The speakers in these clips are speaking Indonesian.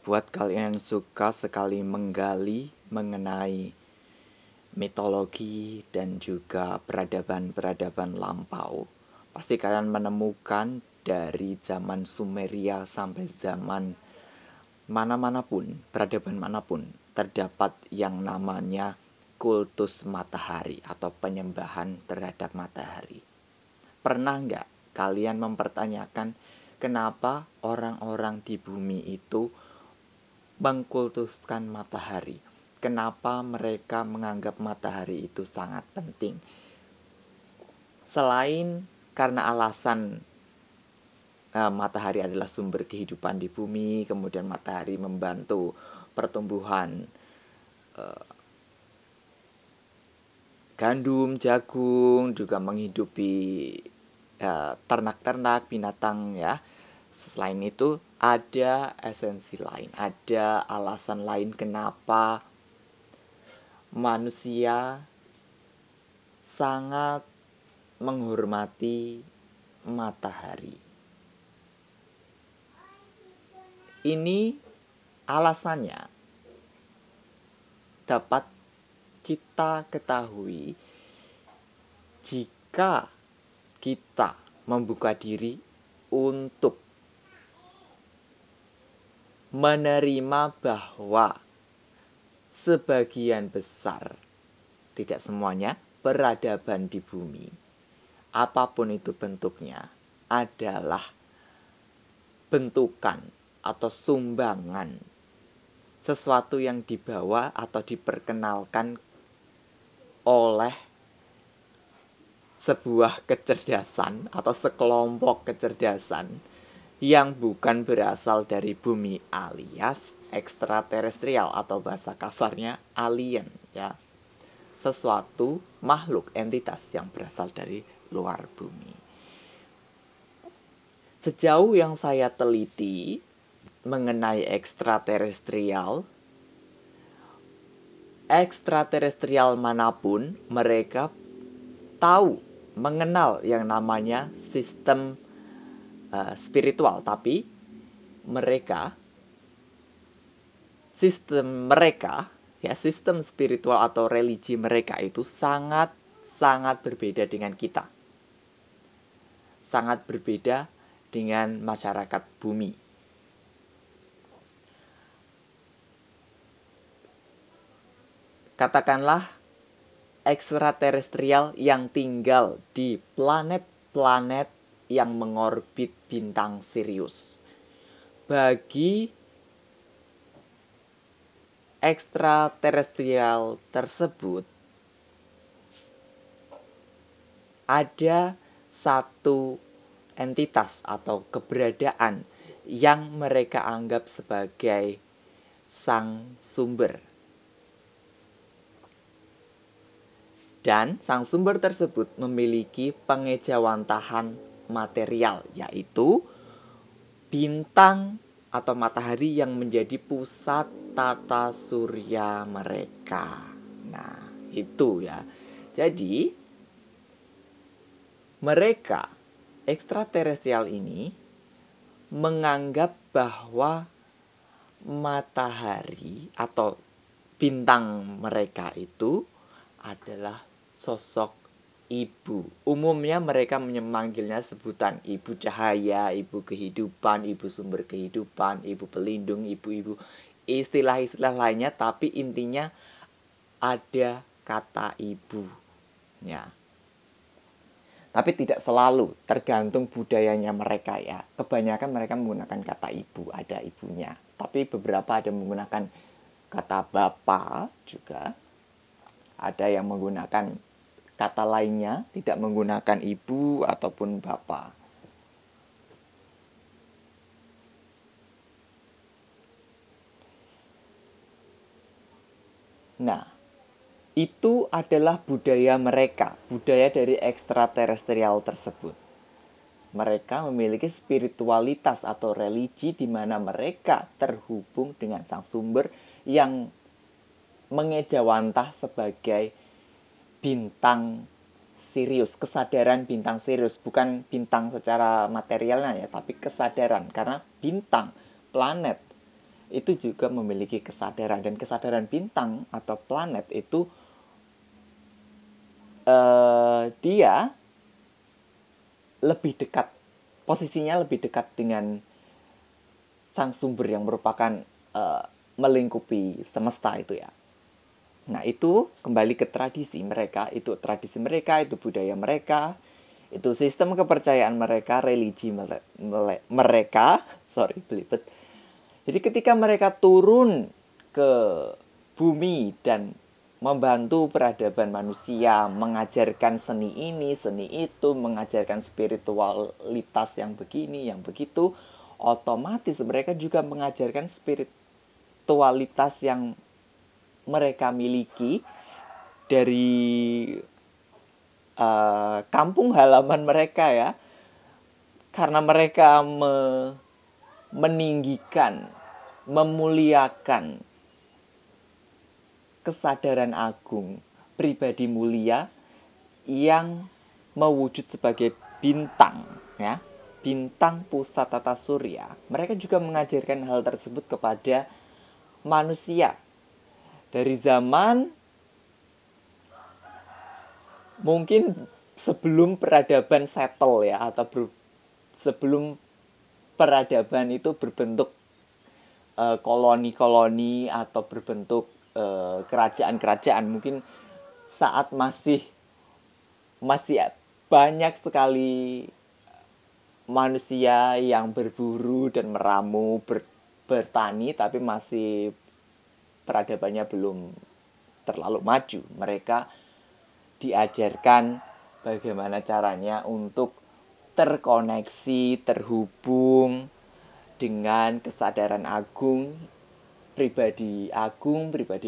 Buat kalian yang suka sekali menggali mengenai mitologi dan juga peradaban-peradaban lampau, pasti kalian menemukan dari zaman Sumeria sampai zaman mana-manapun, peradaban manapun, terdapat yang namanya kultus matahari atau penyembahan terhadap matahari. Pernah nggak kalian mempertanyakan kenapa orang-orang di bumi itu mengkultuskan matahari? Kenapa mereka menganggap matahari itu sangat penting? Selain karena alasan matahari adalah sumber kehidupan di bumi, kemudian matahari membantu pertumbuhan gandum, jagung, juga menghidupi ternak-ternak, binatang ya. Selain itu ada esensi lain, ada alasan lain kenapa manusia sangat menghormati matahari. Ini alasannya dapat kita ketahui jika kita membuka diri untuk menerima bahwa sebagian besar, tidak semuanya, peradaban di bumi, apapun itu bentuknya, adalah bentukan atau sumbangan sesuatu yang dibawa atau diperkenalkan oleh sebuah kecerdasan atau sekelompok kecerdasan yang bukan berasal dari bumi alias ekstraterestrial atau bahasa kasarnya alien ya. Sesuatu makhluk entitas yang berasal dari luar bumi. Sejauh yang saya teliti mengenai ekstraterestrial manapun mereka tahu, mengenal yang namanya sistem spiritual, tapi sistem spiritual atau religi mereka itu sangat berbeda dengan kita, sangat berbeda dengan masyarakat bumi. Katakanlah ekstraterestrial yang tinggal di planet-planet yang mengorbit bintang Sirius. Bagi ekstraterestrial tersebut ada satu entitas atau keberadaan yang mereka anggap sebagai sang sumber. Dan sang sumber tersebut memiliki pengejawantahan material, yaitu bintang atau matahari yang menjadi pusat tata surya mereka. Nah, itu ya. Jadi, mereka ekstraterestrial ini menganggap bahwa matahari atau bintang mereka itu adalah sosok ibu. Umumnya mereka memanggilnya sebutan ibu cahaya, ibu kehidupan, ibu sumber kehidupan, ibu pelindung, ibu-ibu, istilah-istilah lainnya, tapi intinya ada kata ibu ya. Tapi tidak selalu, tergantung budayanya mereka ya. Kebanyakan mereka menggunakan kata ibu, ada ibunya. Tapi beberapa ada menggunakan kata bapak juga. Ada yang menggunakan kata lainnya, tidak menggunakan ibu ataupun bapak. Nah, itu adalah budaya mereka, budaya dari ekstraterestrial tersebut. Mereka memiliki spiritualitas atau religi di mana mereka terhubung dengan sang sumber yang mengejawantah sebagai bintang Sirius, kesadaran bintang Sirius, bukan bintang secara materialnya ya, tapi kesadaran, karena bintang, planet itu juga memiliki kesadaran, dan kesadaran bintang atau planet itu dia lebih dekat, posisinya lebih dekat dengan sang sumber yang merupakan melingkupi semesta itu ya. Nah, itu kembali ke tradisi mereka, itu budaya mereka, itu sistem kepercayaan mereka, religi mereka, sorry belibet. Jadi ketika mereka turun ke bumi dan membantu peradaban manusia, mengajarkan seni ini, seni itu, mengajarkan spiritualitas yang begini, yang begitu, otomatis mereka juga mengajarkan spiritualitas yang mereka miliki dari kampung halaman mereka ya. Karena mereka meninggikan, memuliakan kesadaran agung, pribadi mulia yang mewujud sebagai bintang ya, bintang pusat tata surya. Mereka juga mengajarkan hal tersebut kepada manusia dari zaman mungkin sebelum peradaban settle ya, atau sebelum peradaban itu berbentuk koloni-koloni atau berbentuk kerajaan-kerajaan. Mungkin saat masih banyak sekali manusia yang berburu dan meramu, bertani, tapi masih peradabannya belum terlalu maju. Mereka diajarkan bagaimana caranya untuk terkoneksi, terhubung dengan kesadaran agung, pribadi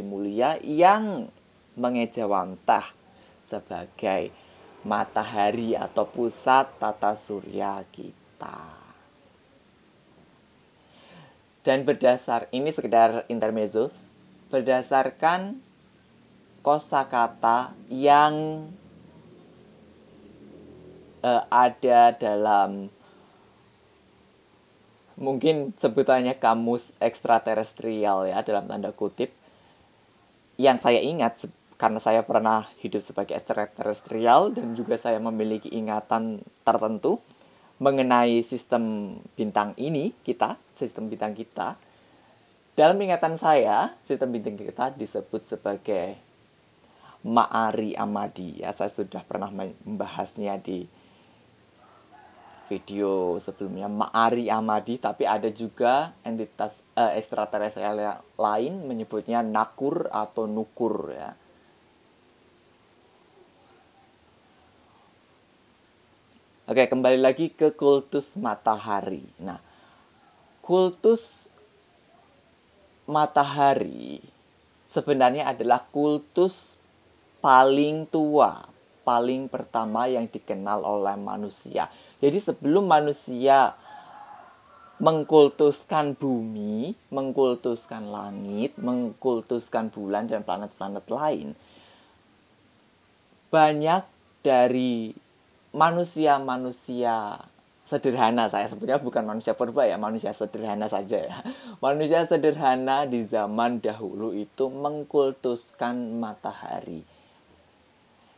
mulia yang mengejawantah sebagai matahari atau pusat tata surya kita. Dan ini sekedar intermezzo, berdasarkan kosakata yang ada dalam mungkin sebutannya kamus ekstraterestrial ya, dalam tanda kutip, yang saya ingat karena saya pernah hidup sebagai ekstraterestrial dan juga saya memiliki ingatan tertentu mengenai sistem bintang sistem bintang kita. Dalam ingatan saya, sistem bintang kita disebut sebagai Ma'ari Amadi ya. Saya sudah pernah membahasnya di video sebelumnya, Ma'ari Amadi, tapi ada juga entitas ekstraterestrial lain menyebutnya Nakur atau Nukur ya. Oke, kembali lagi ke kultus matahari. Nah, kultus matahari sebenarnya adalah kultus paling tua, paling pertama yang dikenal oleh manusia. Jadi sebelum manusia mengkultuskan bumi, mengkultuskan langit, mengkultuskan bulan dan planet-planet lain, banyak dari manusia-manusia sederhana, saya sebutnya bukan manusia purba ya, manusia sederhana saja ya. Manusia sederhana di zaman dahulu itu mengkultuskan matahari.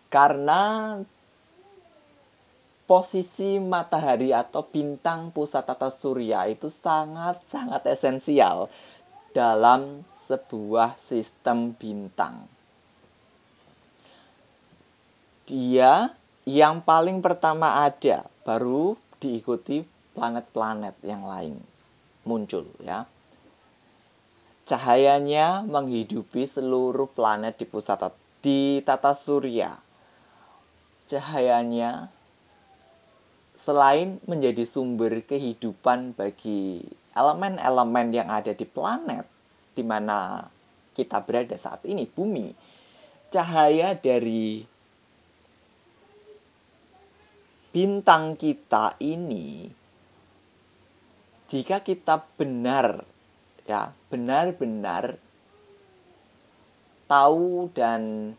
Karena posisi matahari atau bintang pusat tata surya itu sangat-sangat esensial dalam sebuah sistem bintang. Dia yang paling pertama ada, baru diikuti planet-planet yang lain muncul ya. Cahayanya menghidupi seluruh planet di tata surya. Cahayanya selain menjadi sumber kehidupan bagi elemen-elemen yang ada di planet di mana kita berada saat ini, bumi, cahaya dari bintang kita ini, jika kita benar-benar tahu dan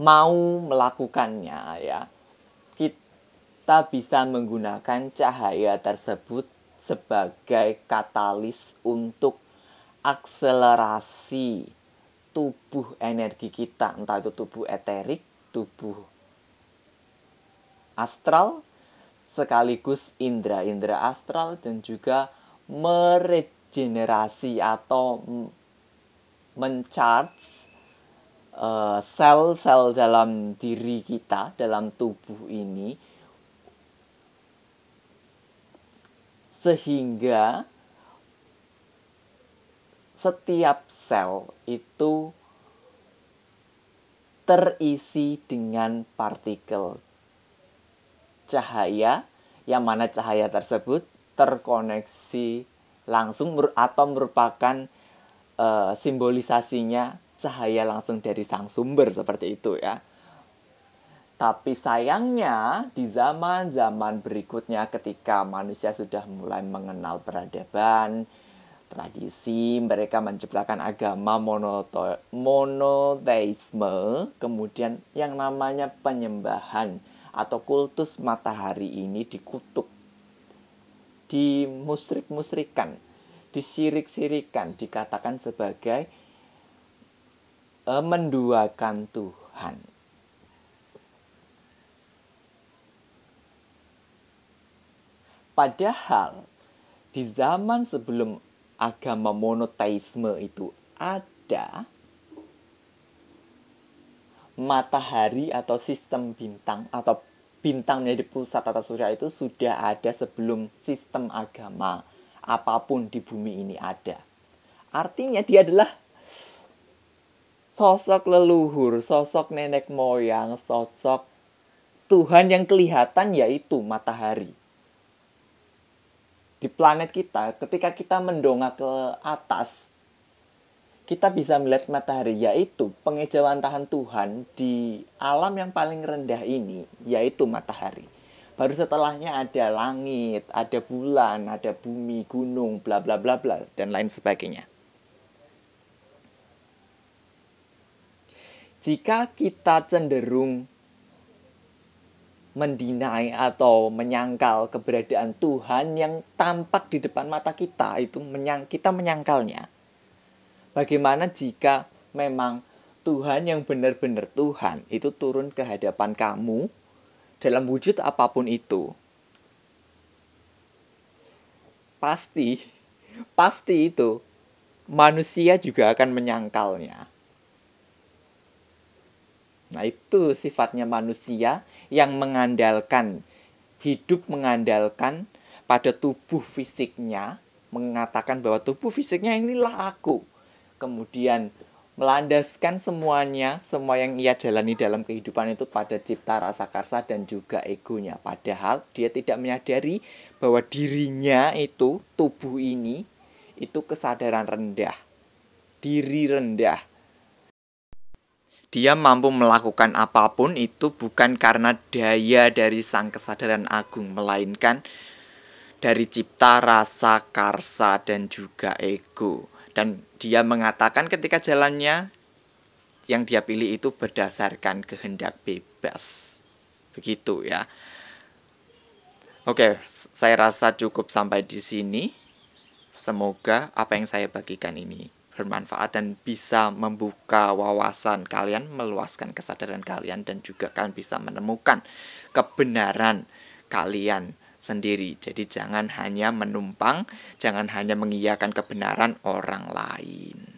mau melakukannya ya, kita bisa menggunakan cahaya tersebut sebagai katalis untuk akselerasi tubuh energi kita, entah itu tubuh eterik, tubuh astral, sekaligus indera-indera astral, dan juga meregenerasi atau mencharge sel-sel dalam diri kita, dalam tubuh ini, sehingga setiap sel itu terisi dengan partikel cahaya, yang mana cahaya tersebut terkoneksi langsung atau merupakan simbolisasinya cahaya langsung dari sang sumber, seperti itu ya. Tapi sayangnya di zaman-zaman berikutnya, ketika manusia sudah mulai mengenal peradaban, tradisi, mereka menciptakan agama monoteisme, kemudian yang namanya penyembahan atau kultus matahari ini dikutuk, dimusyrik-musyrikan, disyirik-syirikan, dikatakan sebagai menduakan Tuhan. Padahal di zaman sebelum agama monoteisme itu ada, matahari atau sistem bintang atau bintang menjadi pusat tata surya itu sudah ada sebelum sistem agama apapun di bumi ini ada. Artinya dia adalah sosok leluhur, sosok nenek moyang, sosok Tuhan yang kelihatan, yaitu matahari. Di planet kita, ketika kita mendongak ke atas, kita bisa melihat matahari, yaitu pengejawantahan Tuhan di alam yang paling rendah ini, yaitu matahari. Baru setelahnya ada langit, ada bulan, ada bumi, gunung, bla bla bla bla, dan lain sebagainya. Jika kita cenderung mendinai atau menyangkal keberadaan Tuhan yang tampak di depan mata kita, itu kita menyangkalnya. Bagaimana jika memang Tuhan yang benar-benar Tuhan itu turun ke hadapan kamu dalam wujud apapun itu? Pasti itu manusia juga akan menyangkalnya. Nah, itu sifatnya manusia yang hidup mengandalkan pada tubuh fisiknya, mengatakan bahwa tubuh fisiknya inilah aku. Kemudian melandaskan semuanya, semua yang ia jalani dalam kehidupan itu pada cipta rasa karsa dan juga egonya. Padahal dia tidak menyadari bahwa dirinya itu, tubuh ini, itu kesadaran rendah, diri rendah. Dia mampu melakukan apapun itu bukan karena daya dari sang kesadaran agung, melainkan dari cipta rasa karsa dan juga ego. Dan dia mengatakan ketika jalannya yang dia pilih itu berdasarkan kehendak bebas. Begitu ya. Oke, saya rasa cukup sampai di sini. Semoga apa yang saya bagikan ini bermanfaat dan bisa membuka wawasan kalian, meluaskan kesadaran kalian, dan juga kalian bisa menemukan kebenaran kalian sendiri. Jadi jangan hanya menumpang, jangan hanya mengiyakan kebenaran orang lain.